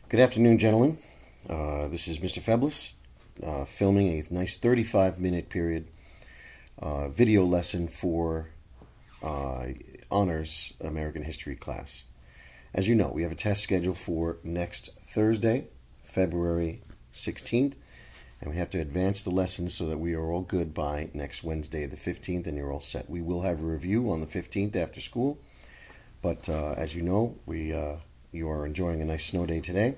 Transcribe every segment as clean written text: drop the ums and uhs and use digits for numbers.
Good afternoon, gentlemen. This is Mr. Febless, filming a nice 35-minute period video lesson for Honors American History class. As you know, we have a test scheduled for next Thursday, February 16th, and we have to advance the lesson so that we are all good by next Wednesday, the 15th, and you're all set. We will have a review on the 15th after school, but as you know, you are enjoying a nice snow day today.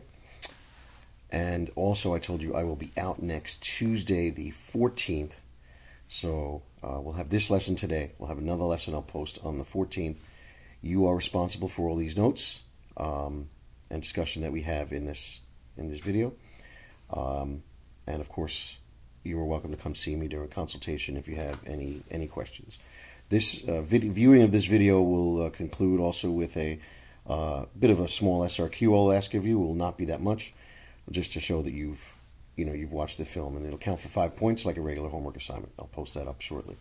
And also, I told you I will be out next Tuesday, the 14th. So we'll have this lesson today. We'll have another lesson I'll post on the 14th. You are responsible for all these notes and discussion that we have in this video. And of course, you are welcome to come see me during consultation if you have any questions. This viewing of this video will conclude also with a bit of a small SRQ I'll ask of you. It will not be that much, just to show that you've watched the film, and it'll count for 5 points like a regular homework assignment. I'll post that up shortly.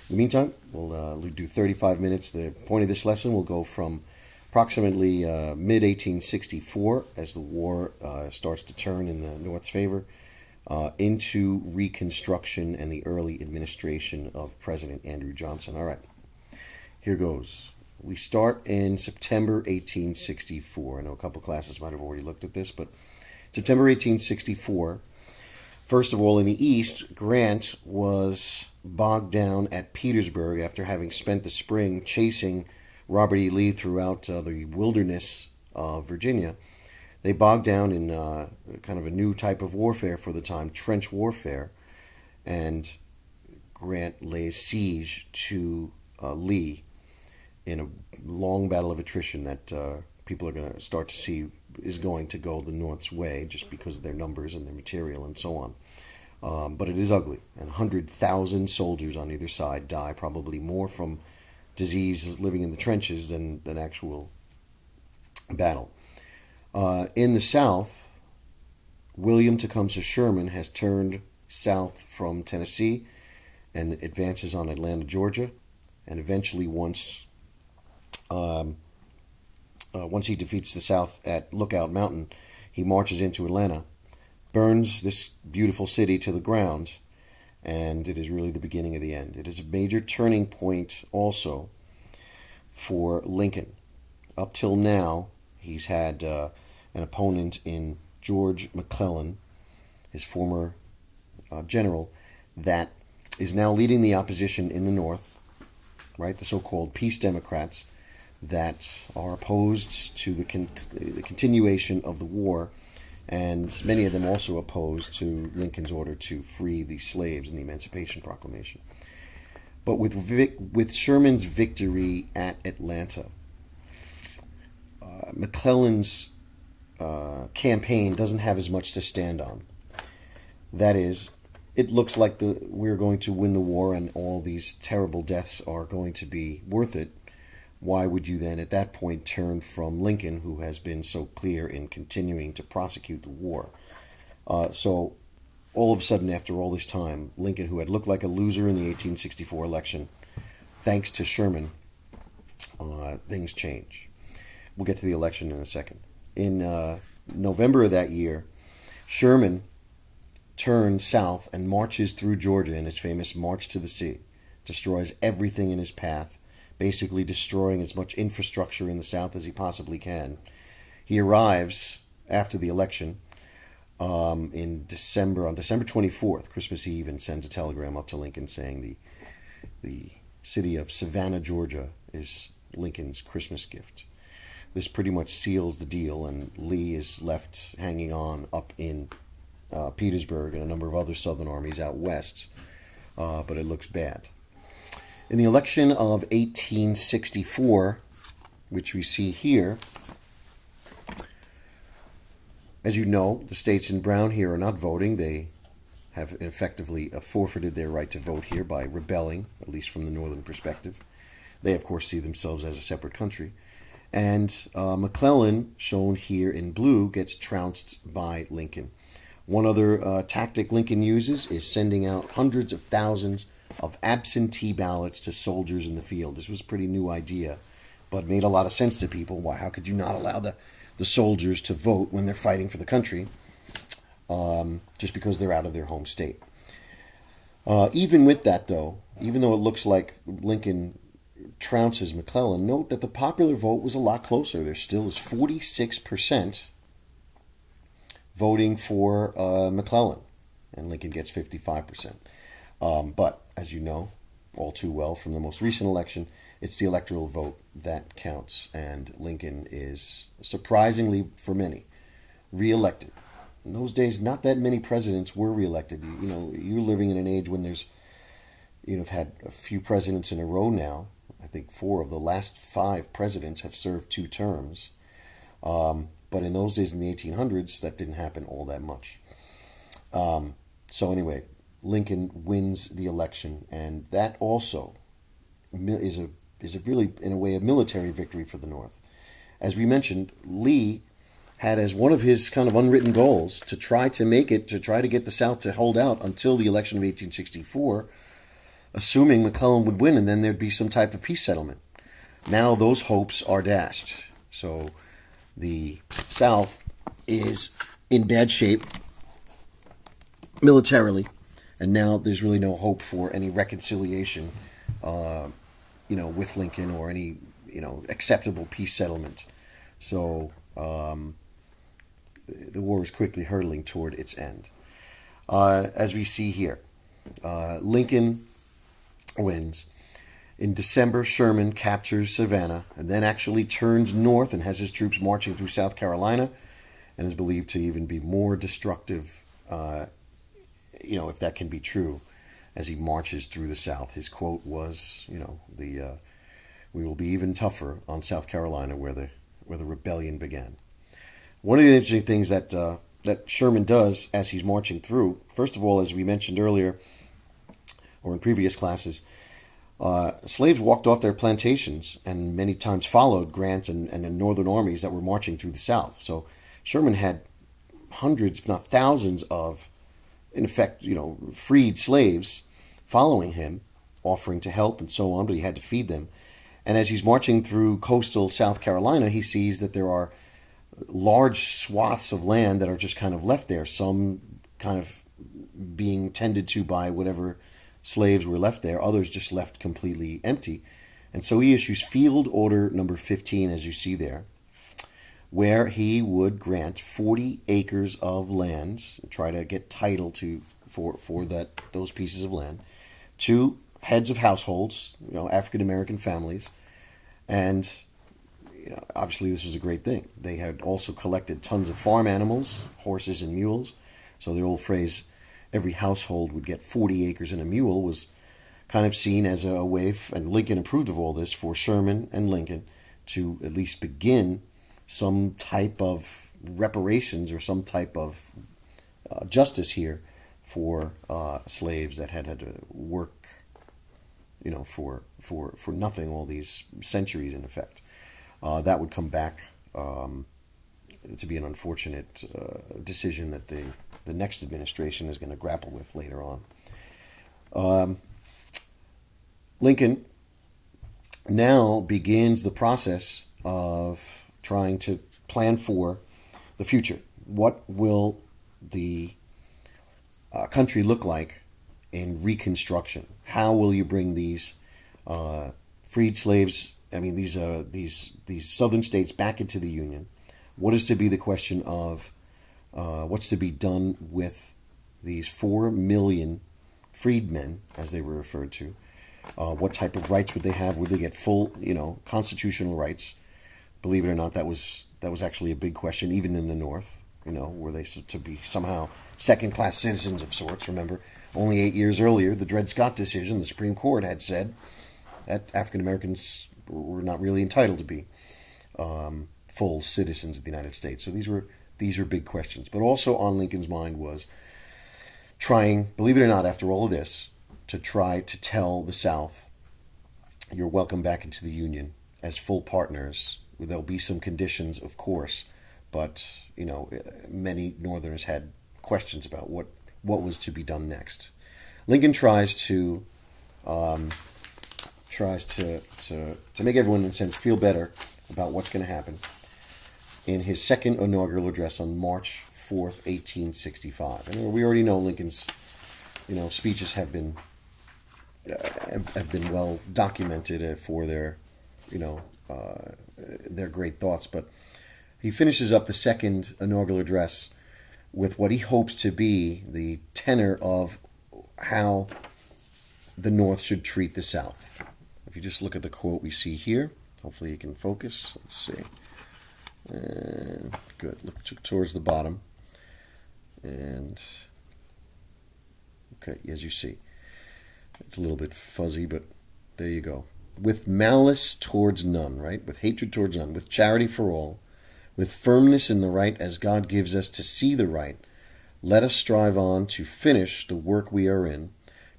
In the meantime, we'll do 35 minutes. The point of this lesson will go from approximately mid-1864, as the war starts to turn in the North's favor, into Reconstruction and the early administration of President Andrew Johnson. All right, here goes. We start in September 1864. I know a couple classes might have already looked at this, but September 1864. First of all, in the East, Grant was bogged down at Petersburg after having spent the spring chasing Robert E. Lee throughout the wilderness of Virginia. They bogged down in kind of a new type of warfare for the time, trench warfare, and Grant lays siege to Lee in a long battle of attrition that people are going to start to see is going to go the North's way just because of their numbers and their material and so on. But it is ugly, and 100,000 soldiers on either side die, probably more from disease living in the trenches than actual battle. In the South, William Tecumseh Sherman has turned south from Tennessee and advances on Atlanta, Georgia, and eventually once he defeats the South at Lookout Mountain, he marches into Atlanta, burns this beautiful city to the ground, and it is really the beginning of the end. It is a major turning point also for Lincoln. Up till now, he's had an opponent in George McClellan, his former general, that is now leading the opposition in the North, right? The so-called Peace Democrats that are opposed to the continuation of the war, and many of them also opposed to Lincoln's order to free the slaves in the Emancipation Proclamation. But with Sherman's victory at Atlanta, McClellan's campaign doesn't have as much to stand on. That is, it looks like we're going to win the war and all these terrible deaths are going to be worth it. Why would you then at that point turn from Lincoln, who has been so clear in continuing to prosecute the war? So all of a sudden, after all this time, Lincoln, who had looked like a loser in the 1864 election, thanks to Sherman, things change. We'll get to the election in a second. In November of that year, Sherman turns south and marches through Georgia in his famous March to the Sea, destroys everything in his path, basically destroying as much infrastructure in the South as he possibly can. He arrives after the election on December 24th, Christmas Eve, and sends a telegram up to Lincoln saying the city of Savannah, Georgia is Lincoln's Christmas gift. This pretty much seals the deal, and Lee is left hanging on up in Petersburg and a number of other Southern armies out west, but it looks bad. In the election of 1864, which we see here, as you know, the states in brown here are not voting. They have effectively forfeited their right to vote here by rebelling, at least from the northern perspective. They, of course, see themselves as a separate country. And McClellan, shown here in blue, gets trounced by Lincoln. One other tactic Lincoln uses is sending out hundreds of thousands of absentee ballots to soldiers in the field. This was a pretty new idea, but made a lot of sense to people. Why? How could you not allow the the soldiers to vote when they're fighting for the country, just because they're out of their home state. Even with that, though, even though it looks like Lincoln trounces McClellan, note that the popular vote was a lot closer. There still is 46% voting for McClellan, and Lincoln gets 55%. But, as you know all too well from the most recent election, it's the electoral vote that counts, and Lincoln is, surprisingly for many, reelected. In those days, not that many presidents were reelected. You're living in an age when there's, have had a few presidents in a row now. I think 4 of the last 5 presidents have served 2 terms. But in those days, in the 1800s, that didn't happen all that much. So anyway, Lincoln wins the election, and that also is a really, in a way, a military victory for the North. As we mentioned, Lee had as one of his kind of unwritten goals to try to get the South to hold out until the election of 1864, assuming McClellan would win and then there'd be some type of peace settlement. Now those hopes are dashed. So the South is in bad shape militarily, and now there's really no hope for any reconciliation, with Lincoln, or any, acceptable peace settlement. So the war is quickly hurtling toward its end. As we see here, Lincoln wins. In December, Sherman captures Savannah and then actually turns north and has his troops marching through South Carolina, and is believed to even be more destructive, if that can be true, as he marches through the South. His quote was, "We will be even tougher on South Carolina, where the rebellion began." One of the interesting things that Sherman does as he's marching through, first of all, as we mentioned earlier, or in previous classes, slaves walked off their plantations and many times followed Grant and the Northern armies that were marching through the South. So Sherman had hundreds, if not thousands, of, in effect, freed slaves following him, offering to help and so on, but he had to feed them. And as he's marching through coastal South Carolina, he sees that there are large swaths of land that are just kind of left there, some kind of being tended to by whatever slaves were left there, others just left completely empty. And so he issues Field Order number 15, as you see there, where he would grant 40 acres of land, try to get title for those pieces of land, to heads of households, African-American families. And obviously this was a great thing. They had also collected tons of farm animals, horses and mules. So the old phrase, every household would get 40 acres and a mule, was kind of seen as a way, and Lincoln approved of all this, for Sherman and Lincoln to at least begin some type of reparations or some type of justice here for slaves that had to work, for nothing all these centuries, in effect. That would come back to be an unfortunate decision that the next administration is going to grapple with later on. Lincoln now begins the process of trying to plan for the future. What will the country look like in Reconstruction? How will you bring these freed slaves, these southern states, back into the Union? What is to be the question of what's to be done with these 4 million freedmen, as they were referred to? What type of rights would they have? Would they get full, constitutional rights? Believe it or not, that was actually a big question, even in the North. Were they to be somehow second-class citizens of sorts? Remember, only 8 years earlier, the Dred Scott decision, the Supreme Court had said that African Americans were not really entitled to be full citizens of the United States. So these are big questions. But also on Lincoln's mind was trying, believe it or not, after all of this, to try to tell the South, you're welcome back into the Union as full partners. There'll be some conditions, of course, but many Northerners had questions about what was to be done next. Lincoln tries to make everyone, in a sense, feel better about what's going to happen. in his second inaugural address on March 4th, 1865. And we already know Lincoln's, speeches have been well documented for their, their great thoughts. But he finishes up the second inaugural address with what he hopes to be the tenor of how the North should treat the South. If you just look at the quote we see here, hopefully you can focus. Let's see. Good. Look towards the bottom. And, okay, as you see. It's a little bit fuzzy, but there you go. With malice towards none, right? With hatred towards none. With charity for all. With firmness in the right as God gives us to see the right. Let us strive on to finish the work we are in,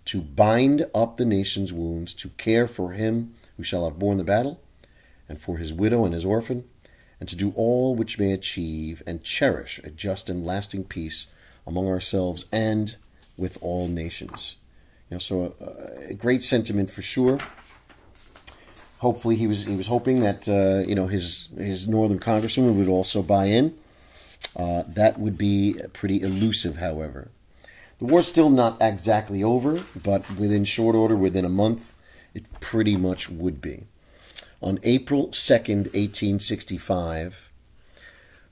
to bind up the nation's wounds, to care for him who shall have borne the battle, and for his widow and his orphan, and to do all which may achieve and cherish a just and lasting peace among ourselves and with all nations. So a great sentiment for sure. Hopefully he was hoping that his northern congressman would also buy in. That would be pretty elusive, however. The war's still not exactly over, but within short order, within a month, it pretty much would be. On April 2nd, 1865,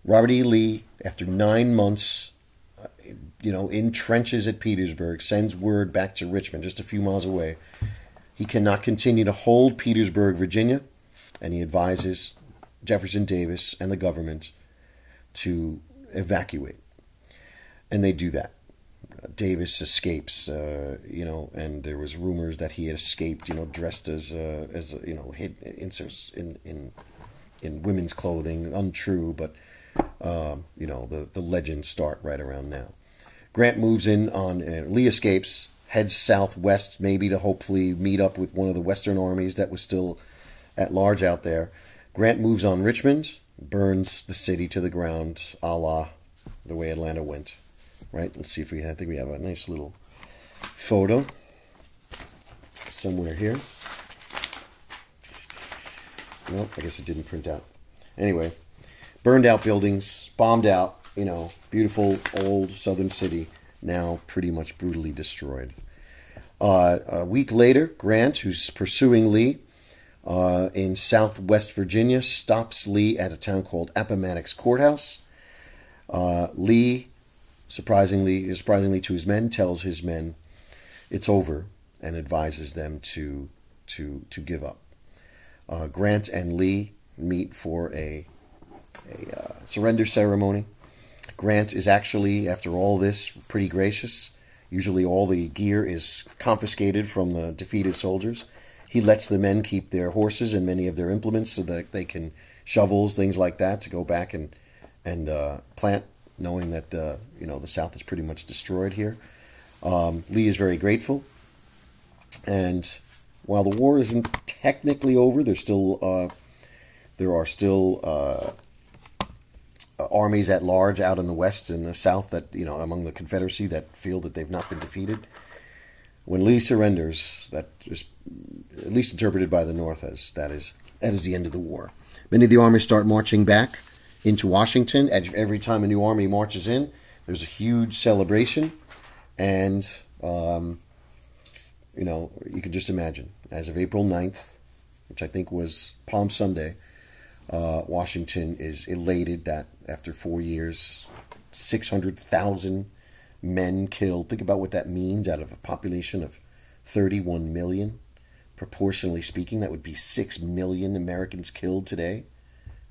Robert E. Lee, after 9 months, in trenches at Petersburg, sends word back to Richmond, just a few miles away. He cannot continue to hold Petersburg, Virginia, and he advises Jefferson Davis and the government to evacuate. And they do that. Davis escapes, and there was rumors that he had escaped, dressed as hid inserts in women's clothing. Untrue, but the legends start right around now. Grant moves in on Lee escapes, heads southwest, maybe to hopefully meet up with one of the Western armies that was still at large out there. Grant moves on Richmond, burns the city to the ground, a la the way Atlanta went. Right? Let's see if I think we have a nice little photo somewhere here. Nope, I guess it didn't print out. Anyway, burned out buildings, bombed out, beautiful old southern city, now pretty much brutally destroyed. A week later, Grant, who's pursuing Lee in southwest Virginia, stops Lee at a town called Appomattox Courthouse. Lee, surprisingly to his men, tells his men it's over and advises them to give up. Grant and Lee meet for a surrender ceremony. Grant is actually, after all this, pretty gracious. Usually all the gear is confiscated from the defeated soldiers. He lets the men keep their horses and many of their implements so that they can, shovels, things like that, to go back and plant, knowing that the South is pretty much destroyed here. Lee is very grateful. And while the war isn't technically over, there are still armies at large out in the West and the South that, among the Confederacy that feel that they've not been defeated. When Lee surrenders, that is at least interpreted by the North as that is the end of the war. Many of the armies start marching back into Washington. Every time a new army marches in, there's a huge celebration. And, you can just imagine, as of April 9th, which I think was Palm Sunday, Washington is elated that after 4 years, 600,000 men killed. Think about what that means out of a population of 31 million. Proportionally speaking, that would be 6 million Americans killed today,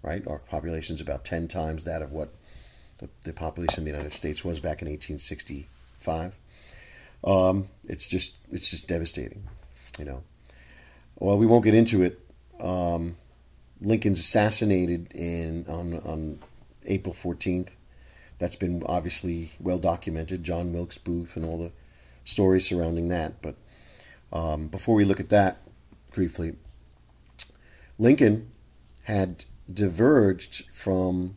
right? Our population is about 10 times that of what the population of the United States was back in 1865. It's just devastating, Well, we won't get into it. Lincoln's assassinated on April 14th. That's been obviously well documented. John Wilkes Booth and all the stories surrounding that. But before we look at that briefly, Lincoln had diverged from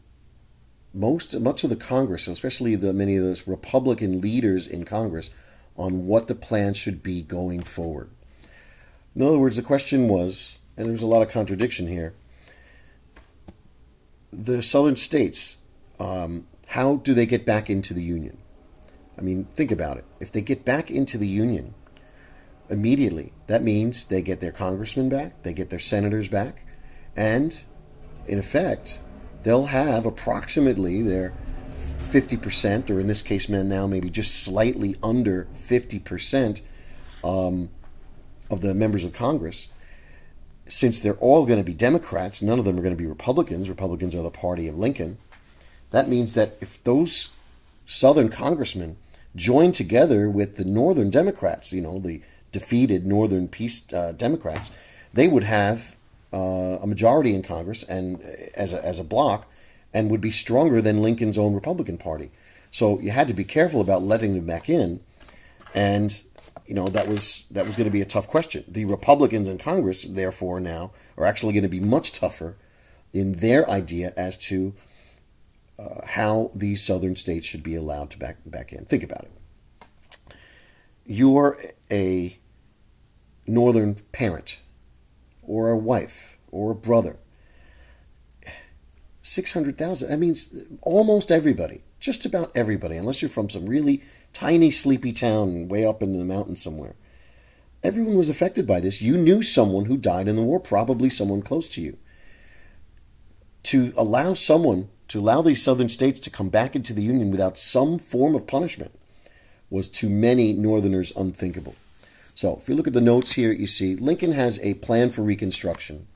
much of the Congress, especially many of those Republican leaders in Congress, on what the plan should be going forward. In other words, the question was, and there was a lot of contradiction here, the southern states, how do they get back into the Union? I mean, think about it. If they get back into the Union immediately, that means they get their congressmen back, they get their senators back, and in effect, they'll have approximately their 50%, or in this case now maybe just slightly under 50% of the members of Congress. Since they're all going to be Democrats, none of them are going to be Republicans. Republicans are the party of Lincoln. That means that if those Southern congressmen join together with the Northern Democrats, the defeated Northern Peace Democrats, they would have a majority in Congress and as a bloc, and would be stronger than Lincoln's own Republican Party. So you had to be careful about letting them back in, and that was going to be a tough question. The Republicans in Congress, therefore, now are actually going to be much tougher in their idea as to how these southern states should be allowed to back in. Think about it. You're a northern parent, or a wife, or a brother. 600,000. That means almost everybody, just about everybody, unless you're from some really tiny, sleepy town way up in the mountains somewhere. Everyone was affected by this. You knew someone who died in the war, probably someone close to you. To allow these southern states to come back into the Union without some form of punishment was to many Northerners unthinkable. So if you look at the notes here, you see Lincoln has a plan for Reconstruction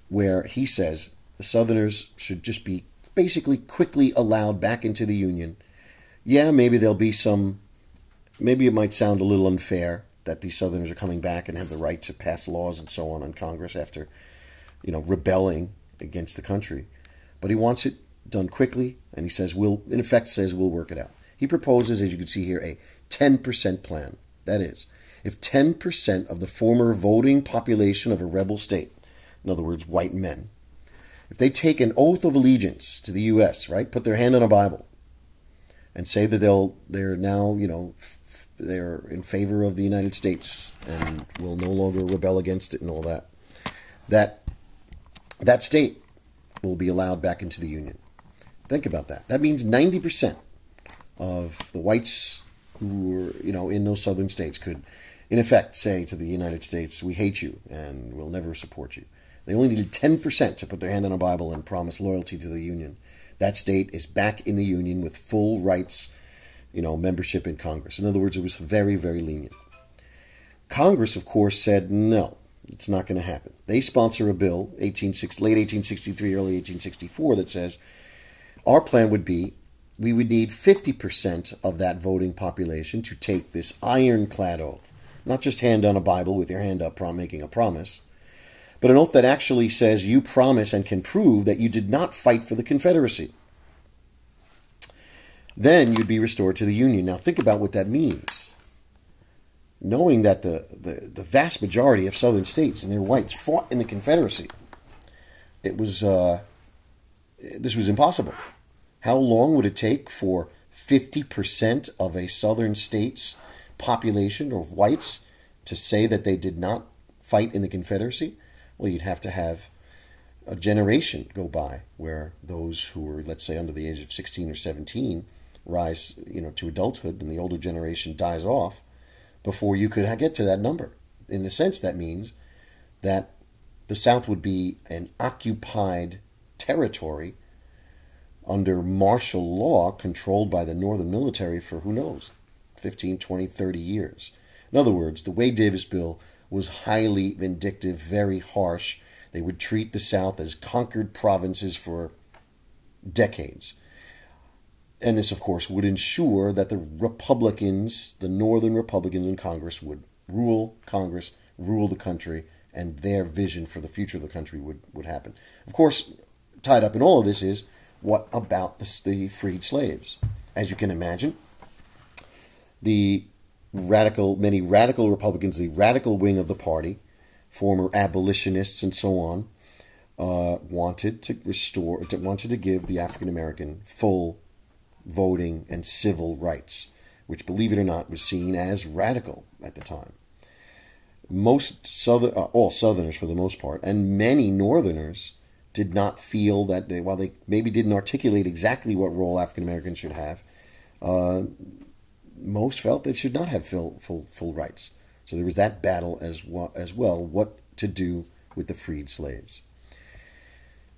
where he says the Southerners should just be basically quickly allowed back into the Union. Yeah, maybe maybe it might sound a little unfair that these Southerners are coming back and have the right to pass laws and so on in Congress after, rebelling against the country. But he wants it done quickly, and he says, we'll work it out. He proposes, as you can see here, a 10% plan. That is, if 10% of the former voting population of a rebel state, in other words, white men, if they take an oath of allegiance to the U.S., right, put their hand on a Bible, and say that they're now, they're in favor of the United States and will no longer rebel against it and all that state will be allowed back into the Union. Think about that. That means 90% of the whites who were, in those southern states could, in effect, say to the United States, we hate you and we'll never support you. They only needed 10% to put their hand on a Bible and promise loyalty to the Union. That state is back in the Union with full rights, membership in Congress. In other words, it was very, very lenient. Congress, of course, said no, it's not going to happen. They sponsor a bill, late 1863, early 1864, that says our plan would be we would need 50% of that voting population to take this ironclad oath, not just hand on a Bible with your hand up making a promise, but an oath that actually says you promise and can prove that you did not fight for the Confederacy. Then you'd be restored to the Union. Now think about what that means. Knowing that the vast majority of southern states and their whites fought in the Confederacy, this was impossible. How long would it take for 50% of a southern state's population of whites to say that they did not fight in the Confederacy? Well, you'd have to have a generation go by where those who were, let's say, under the age of 16 or 17 rise, to adulthood, and the older generation dies off before you could get to that number. In a sense, that means that the South would be an occupied territory under martial law controlled by the Northern military for, who knows, 15, 20, 30 years. In other words, the Wade-Davis bill was highly vindictive, very harsh. They would treat the South as conquered provinces for decades. And this, of course, would ensure that the Republicans, the Northern Republicans in Congress, would rule Congress, rule the country, and their vision for the future of the country would happen. Of course, tied up in all of this is, what about the freed slaves? As you can imagine, many radical Republicans, the radical wing of the party, former abolitionists and so on, wanted to give the African American full voting and civil rights, which, believe it or not, was seen as radical at the time. All Southerners, for the most part, and many Northerners did not feel that while they maybe didn't articulate exactly what role African Americans should have, most felt they should not have full rights. So there was that battle as well, what to do with the freed slaves.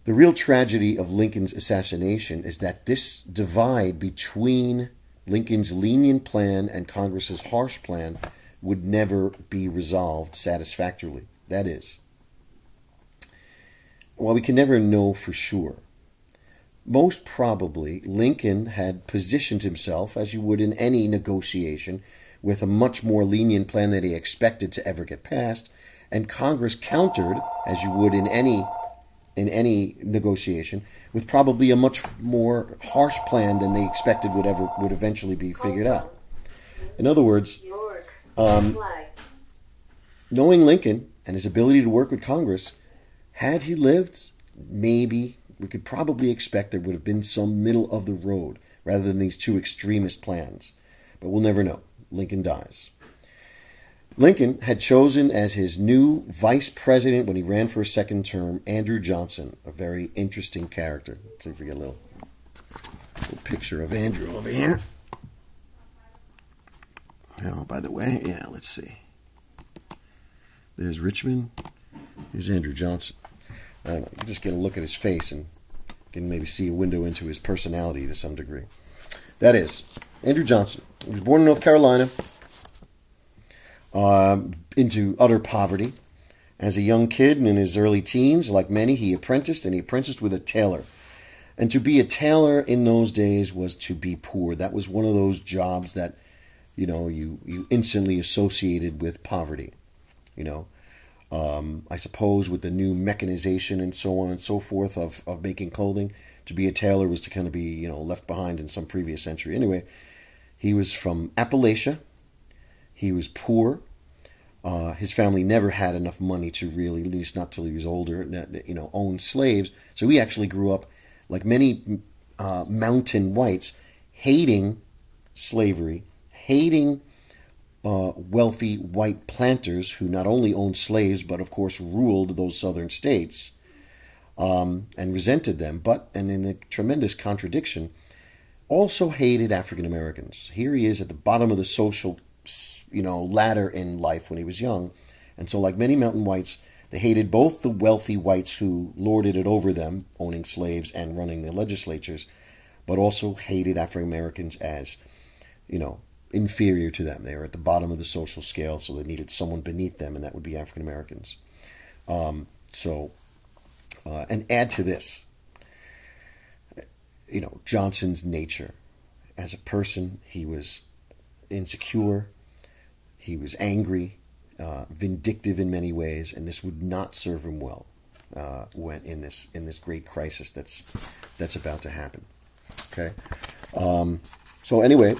The real tragedy of Lincoln's assassination is that this divide between Lincoln's lenient plan and Congress's harsh plan would never be resolved satisfactorily. That is, while we can never know for sure, most probably Lincoln had positioned himself, as you would in any negotiation, with a much more lenient plan than he expected to ever get passed, and Congress countered, as you would in any negotiation, with probably a much more harsh plan than they expected would eventually be figured out. In other words, knowing Lincoln and his ability to work with Congress, had he lived, maybe we could probably expect there would have been some middle of the road rather than these two extremist plans. But we'll never know. Lincoln dies. Lincoln had chosen as his new vice president when he ran for a second term Andrew Johnson, a very interesting character. Let's see if we get a little picture of Andrew over here. Oh, by the way, yeah, let's see. There's Richmond. Here's Andrew Johnson. I don't know. You just get a look at his face and can maybe see a window into his personality to some degree. That is, Andrew Johnson. He was born in North Carolina into utter poverty. As a young kid and in his early teens, like many, he apprenticed, and he apprenticed with a tailor. And to be a tailor in those days was to be poor. That was one of those jobs that, you instantly associated with poverty. I suppose with the new mechanization and so on and so forth of making clothing, to be a tailor was to kind of be, left behind in some previous century. Anyway, he was from Appalachia. He was poor. His family never had enough money to really, at least not till he was older, own slaves. So he actually grew up, like many mountain whites, hating slavery, hating wealthy white planters who not only owned slaves, but of course ruled those southern states, and resented them, and in a tremendous contradiction, also hated African Americans. Here he is at the bottom of the social, ladder in life when he was young. And so like many mountain whites, they hated both the wealthy whites who lorded it over them, owning slaves and running the legislatures, but also hated African Americans as, inferior to them. They were at the bottom of the social scale, so they needed someone beneath them, and that would be African Americans. And add to this, Johnson's nature. As a person, he was insecure, he was angry, vindictive in many ways, and this would not serve him well when in this great crisis that's about to happen. Okay, so anyway,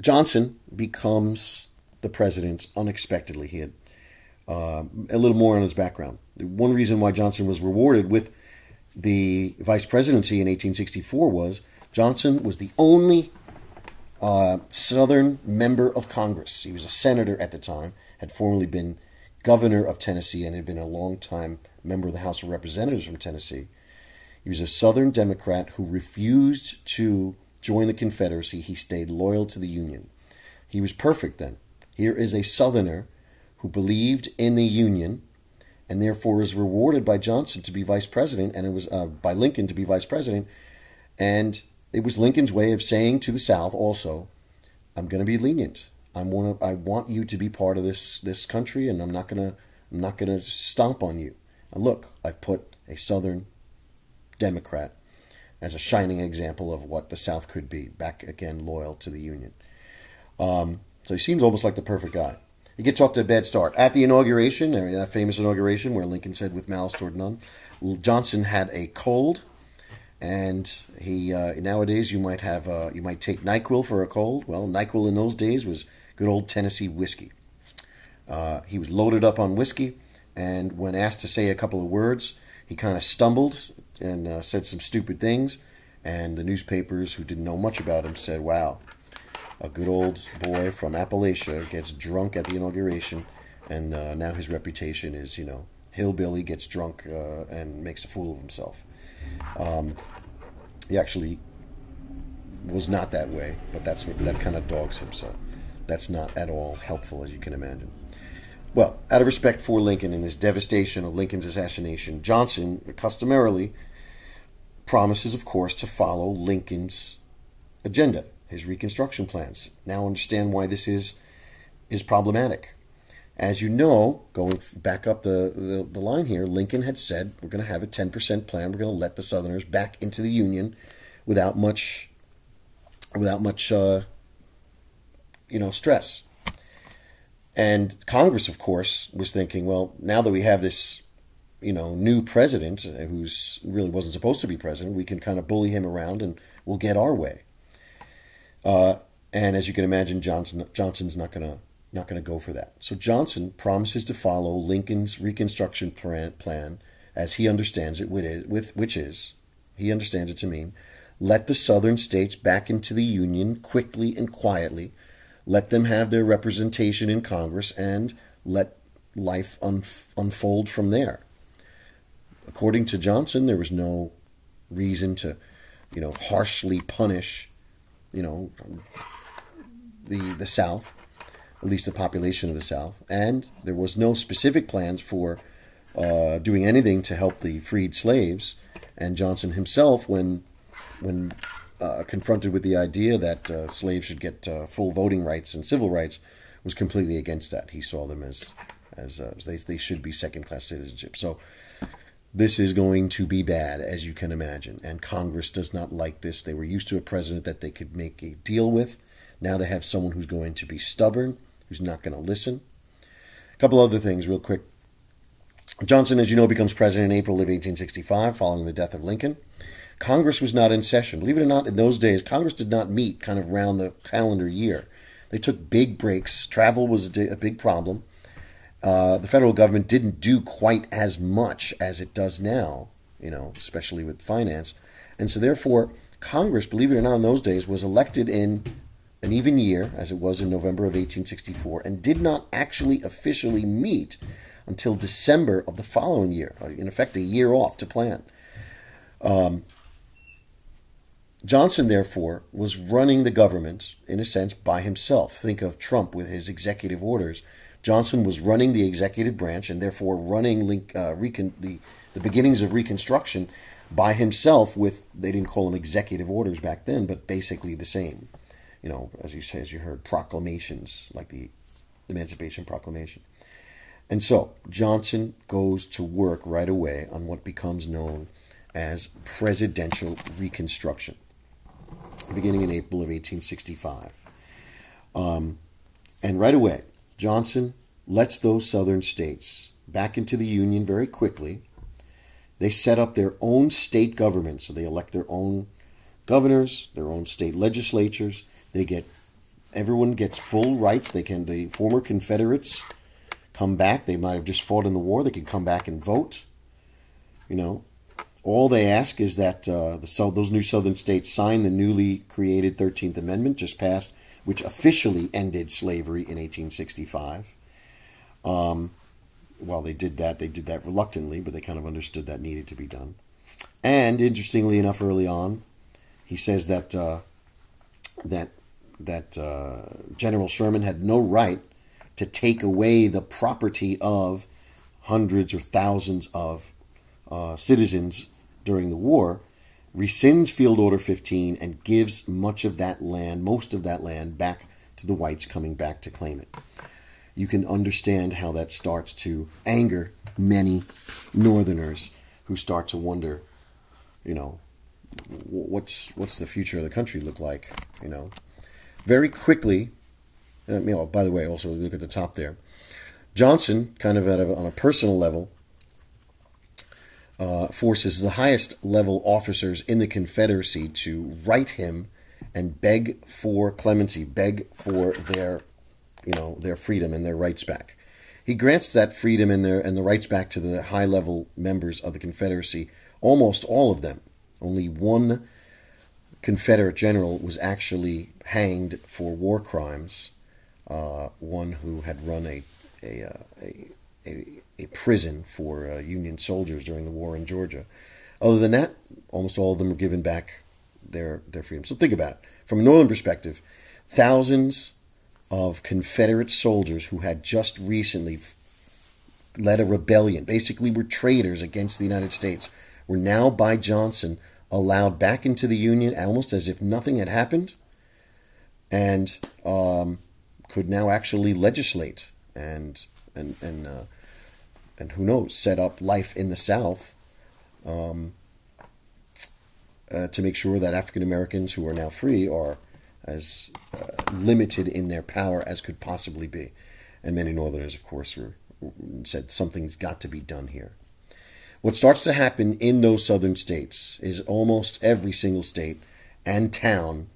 Johnson becomes the president unexpectedly. He had a little more on his background. One reason why Johnson was rewarded with the vice presidency in 1864 was Johnson was the only Southern member of Congress. He was a senator at the time, had formerly been governor of Tennessee, and had been a long-time member of the House of Representatives from Tennessee. He was a Southern Democrat who refused to join the Confederacy. He stayed loyal to the Union. He was perfect then. Here is a Southerner who believed in the Union, and therefore was rewarded by Johnson to be vice president, and it was by Lincoln to be vice president. And it was Lincoln's way of saying to the South also, I'm going to be lenient. I want you to be part of this country, and I'm not gonna stomp on you. And look, I've put a Southern Democrat as a shining example of what the South could be, back again loyal to the Union. So he seems almost like the perfect guy. He gets off to a bad start. At the inauguration, that famous inauguration where Lincoln said, "With malice toward none," Johnson had a cold, and he nowadays you might take NyQuil for a cold. Well, NyQuil in those days was good old Tennessee whiskey. He was loaded up on whiskey, and when asked to say a couple of words, he kind of stumbled and said some stupid things, and the newspapers, who didn't know much about him, said, "Wow, a good old boy from Appalachia gets drunk at the inauguration, and now his reputation is, hillbilly gets drunk and makes a fool of himself. He actually was not that way, but that kind of dogs him. So that's not at all helpful, as you can imagine. Well, out of respect for Lincoln and this devastation of Lincoln's assassination, Johnson customarily promises, of course, to follow Lincoln's agenda, his Reconstruction plans. Now understand why this is problematic. As you know, going back up the line here, Lincoln had said we're going to have a 10% plan. We're going to let the Southerners back into the Union without much stress. And Congress, of course, was thinking, well, now that we have this, new president who's really wasn't supposed to be president, we can kind of bully him around and we'll get our way. And as you can imagine, Johnson's not going to go for that. So Johnson promises to follow Lincoln's Reconstruction plan as he understands it, which is, he understands it to mean, let the Southern states back into the Union quickly and quietly, let them have their representation in Congress, and let life unfold from there. According to Johnson, there was no reason to, harshly punish, the South, at least the population of the South, and there was no specific plans for doing anything to help the freed slaves. And Johnson himself, when confronted with the idea that slaves should get full voting rights and civil rights, was completely against that. He saw them as they should be second-class citizenship. So this is going to be bad, as you can imagine, and Congress does not like this. They were used to a president that they could make a deal with. Now they have someone who's going to be stubborn, who's not going to listen. A couple other things real quick. Johnson, as you know, becomes president in April of 1865, following the death of Lincoln. Congress was not in session. Believe it or not, in those days, Congress did not meet kind of round the calendar year. They took big breaks. Travel was a big problem. The federal government didn't do quite as much as it does now, especially with finance. And so therefore, Congress, believe it or not, in those days, was elected in an even year, as it was in November of 1864, and did not actually officially meet until December of the following year. In effect, a year off to plan. Johnson, therefore, was running the government, in a sense, by himself. Think of Trump with his executive orders. Johnson was running the executive branch and therefore running the beginnings of Reconstruction by himself with, they didn't call them executive orders back then, but basically the same. As you heard, proclamations, like the Emancipation Proclamation. And so Johnson goes to work right away on what becomes known as presidential Reconstruction, beginning in April of 1865. And right away, Johnson lets those southern states back into the Union very quickly. They set up their own state government, so they elect their own governors, their own state legislatures. Everyone gets full rights. The former Confederates come back. They might have just fought in the war. They can come back and vote. All they ask is that those new southern states sign the newly created 13th Amendment, just passed, which officially ended slavery in 1865. While they did that reluctantly, but they kind of understood that needed to be done. And interestingly enough, early on, he says that General Sherman had no right to take away the property of hundreds or thousands of citizens during the war, rescinds Field Order 15 and gives most of that land back to the whites coming back to claim it. You can understand how that starts to anger many Northerners who start to wonder, what's the future of the country look like, Very quickly, by the way, also look at the top there. Johnson, kind of on a personal level, forces the highest level officers in the Confederacy to write him and beg for clemency, beg for their freedom and their rights back. He grants that freedom and the rights back to the high level members of the Confederacy, almost all of them. Only one Confederate general was actually hanged for war crimes. One who had run a a prison for Union soldiers during the war in Georgia. Other than that, almost all of them were given back their freedom. So think about it. From a northern perspective, thousands of Confederate soldiers who had just recently led a rebellion, basically were traitors against the United States, were now by Johnson allowed back into the Union almost as if nothing had happened, and could now actually legislate and who knows, set up life in the South to make sure that African Americans who are now free are as limited in their power as could possibly be. And many Northerners, of course, said something's got to be done here. What starts to happen in those southern states is almost every single state and town,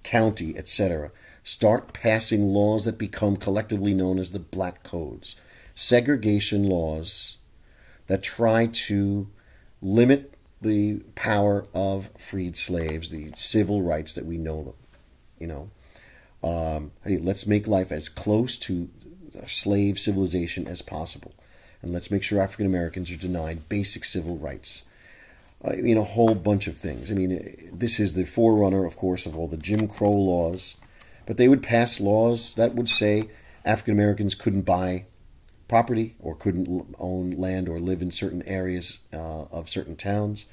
county, etc., start passing laws that become collectively known as the Black Codes. Segregation laws that try to limit the power of freed slaves, the civil rights that we know them. Hey, let's make life as close to slave civilization as possible. And let's make sure African Americans are denied basic civil rights. A whole bunch of things. This is the forerunner, of course, of all the Jim Crow laws. But they would pass laws that would say African Americans couldn't buy property or couldn't own land or live in certain areas of certain towns.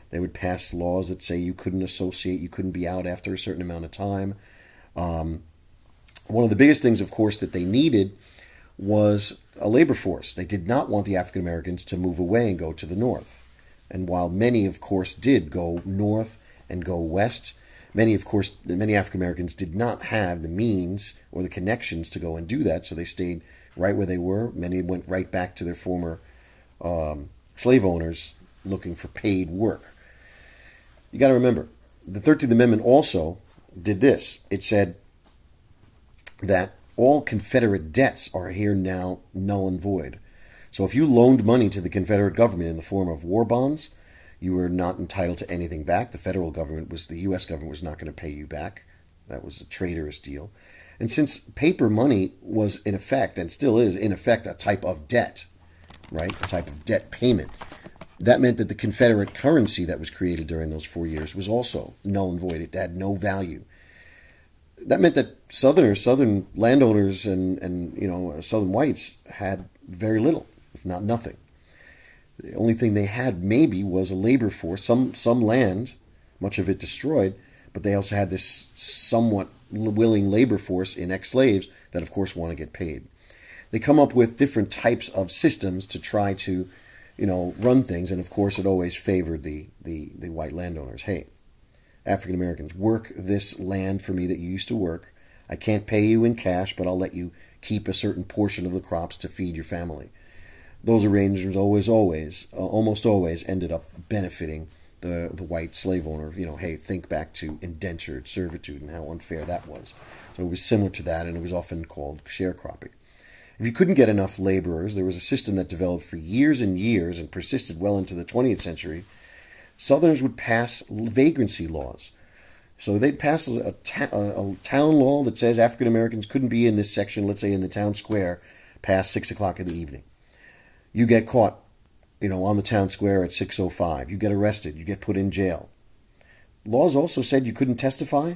They would pass laws that say you couldn't associate, you couldn't be out after a certain amount of time. One of the biggest things, of course, that they needed was a labor force. They did not want the African Americans to move away and go to the north. And while many, of course, did go north and go west, many African Americans did not have the means or the connections to go and do that, so they stayed right where they were. Many went right back to their former slave owners looking for paid work. You got to remember, the 13th Amendment also did this. It said that all Confederate debts are here now null and void. So if you loaned money to the Confederate government in the form of war bonds, you were not entitled to anything back. The U.S. government was not going to pay you back. That was a traitorous deal. And since paper money was in effect, and still is in effect, a type of debt, right? A type of debt payment, that meant that the Confederate currency that was created during those 4 years was also null and void. It had no value. That meant that Southern landowners and Southern whites had very little, if not nothing. The only thing they had maybe was a labor force, some land, much of it destroyed, but they also had this somewhat willing labor force in ex-slaves that, of course, want to get paid. They come up with different types of systems to try to, run things, and of course, it always favored the white landowners. Hey, African Americans, work this land for me that you used to work. I can't pay you in cash, but I'll let you keep a certain portion of the crops to feed your family. Those arrangements almost always ended up benefiting the white slave owner. Hey, think back to indentured servitude and how unfair that was. So it was similar to that, and it was often called sharecropping. If you couldn't get enough laborers, there was a system that developed for years and years and persisted well into the 20th century. Southerners would pass vagrancy laws. So they'd pass a town law that says African Americans couldn't be in this section, let's say in the town square, past 6 o'clock in the evening. You get caught, on the town square at 6:05. You get arrested. You get put in jail. Laws also said you couldn't testify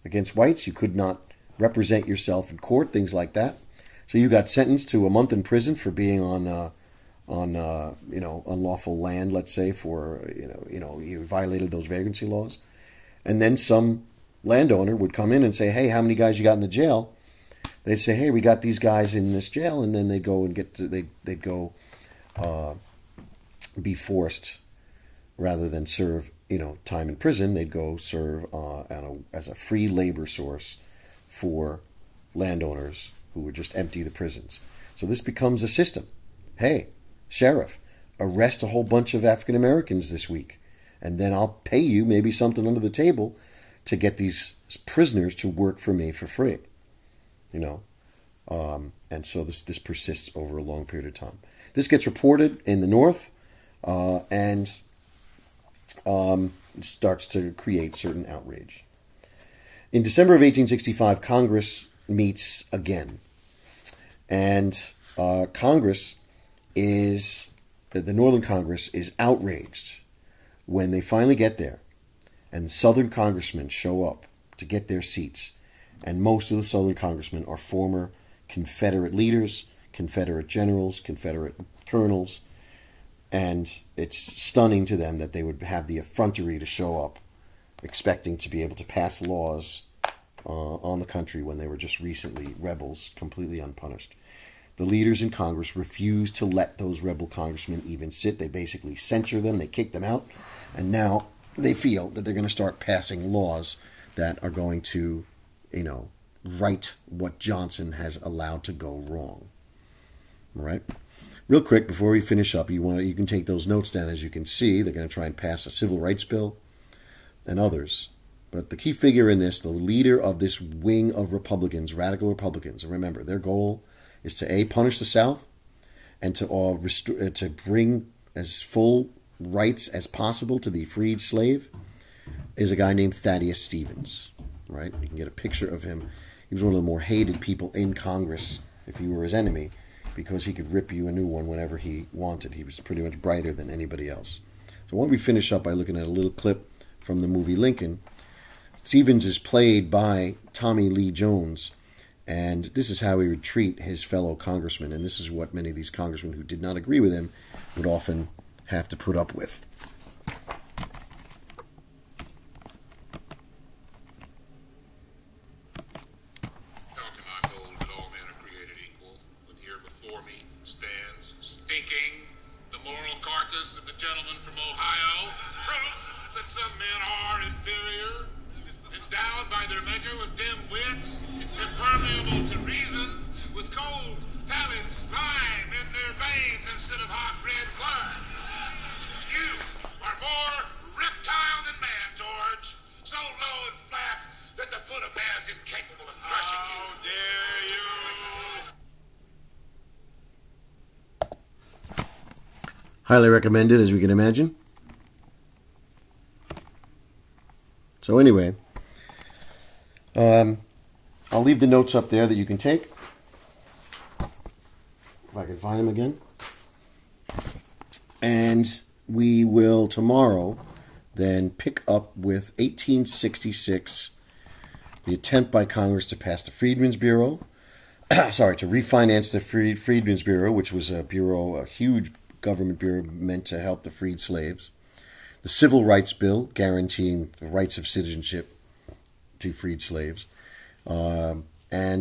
against whites. You could not represent yourself in court, things like that. So you got sentenced to a month in prison for being on unlawful land, let's say, for you violated those vagrancy laws. And then some landowner would come in and say, hey, how many guys you got in the jail? They'd say, hey, we got these guys in this jail, and then they'd go and they'd go be forced, rather than serve time in prison, they'd go serve as a free labor source for landowners who would just empty the prisons. So this becomes a system. Hey, sheriff, arrest a whole bunch of African Americans this week, and then I'll pay you maybe something under the table to get these prisoners to work for me for free. And so this persists over a long period of time. This gets reported in the North, and starts to create certain outrage. In December of 1865, Congress meets again, and Congress is that the Northern Congress is outraged when they finally get there and Southern congressmen show up to get their seats. And most of the Southern congressmen are former Confederate leaders, Confederate generals, Confederate colonels, and it's stunning to them that they would have the effrontery to show up expecting to be able to pass laws on the country when they were just recently rebels, completely unpunished. The leaders in Congress refuse to let those rebel congressmen even sit. They basically censure them, they kick them out, and now they feel that they're going to start passing laws that are going to, right what Johnson has allowed to go wrong. All right? Real quick, before we finish up, you can take those notes down. As you can see, they're going to try and pass a civil rights bill and others. But the key figure in this, the leader of this wing of Republicans, radical Republicans, and remember, their goal is to A, punish the South, and to bring as full rights as possible to the freed slave, is a guy named Thaddeus Stevens. Right? You can get a picture of him. He was one of the more hated people in Congress if you were his enemy, because he could rip you a new one whenever he wanted. He was pretty much brighter than anybody else. So why don't we finish up by looking at a little clip from the movie Lincoln. Stevens is played by Tommy Lee Jones, and this is how he would treat his fellow congressmen, and this is what many of these congressmen who did not agree with him would often have to put up with. Of the gentleman from Ohio, proof that some men are inferior, endowed by their maker with dim wits, impermeable to reason, with cold, pallid slime in their veins instead of hot red blood. You are more reptile than man, George, so low and flat that the foot of man is incapable of crushing you. How dare you! Highly recommended, as we can imagine. So anyway, I'll leave the notes up there that you can take. If I can find them again. And we will tomorrow then pick up with 1866, the attempt by Congress to pass the Freedmen's Bureau. Sorry, to refinance the Freedmen's Bureau, which was a huge government bureau meant to help the freed slaves. The Civil Rights Bill, guaranteeing the rights of citizenship to freed slaves. And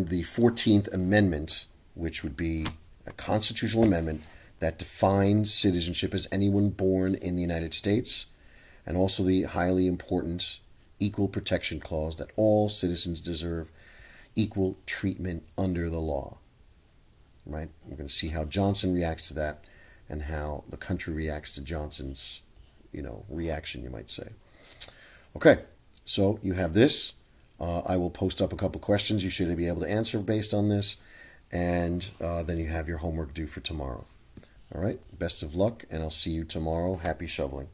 the 14th Amendment, which would be a constitutional amendment that defines citizenship as anyone born in the United States, and also the highly important Equal Protection Clause that all citizens deserve equal treatment under the law. Right? We're going to see how Johnson reacts to that, and how the country reacts to Johnson's, reaction, you might say. Okay, so you have this. I will post up a couple questions you should be able to answer based on this, and then you have your homework due for tomorrow. All right, best of luck, and I'll see you tomorrow. Happy shoveling.